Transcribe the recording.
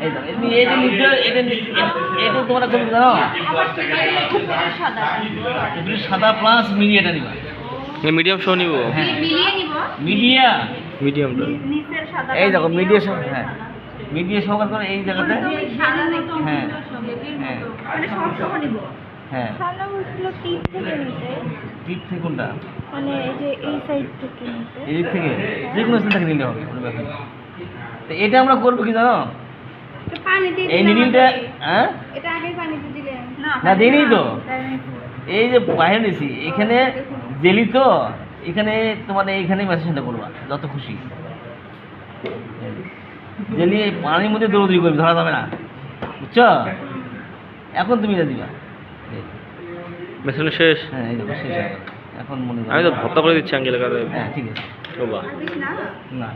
এই দেখো এটা নিতে এটা তোমরা করবে জানো এটা সাদা প্লাস মিডিয়াটা নিবা মিডিয়াম শো নিব। হ্যাঁ মিলিয়ে নিব। মিডিয়া মিডিয়ামটা নিচের সাদা এই দেখো মিডিয়া হ্যাঁ মিডিয়া সহকার করে এই জায়গাতে সাদা নাকি হ্যাঁ হ্যাঁ মানে সব সহ নিব। হ্যাঁ সাদা বলছিল টিপ থেকে নিতে, টিপ থেকে কোনটা মানে এই যে এই সাইড থেকে নিতে। এই দিক থেকে যে কোনো স্থান থেকে নিলে হবে কোনো ব্যাপার না। তো এটা আমরা করবো কি জানো এটা পানি দিয়ে এই দিলাম নিডিলটা আগে। হ্যাঁ এটা আগে পানিতে দিলেন না দিইনি তো তাই নাকি? এই যে বাইরে নিছি এখানে জেলি তো এখানে তোমার এইখানে ম্যাসেজটা করবা যত খুশি জেলি পানির মধ্যে দৌড়দৌড়ি করবি ধরা যাবে না বুঝছো এখন তুমি এটা দিবা মেশিন শেষ। হ্যাঁ এই দেখো শেষ হয়ে গেল। এখন মনে আমি তো ভর্তা করে দিচ্ছি আঙ্কেল কারে। হ্যাঁ ঠিক আছে ও বাহ। বেশি না। না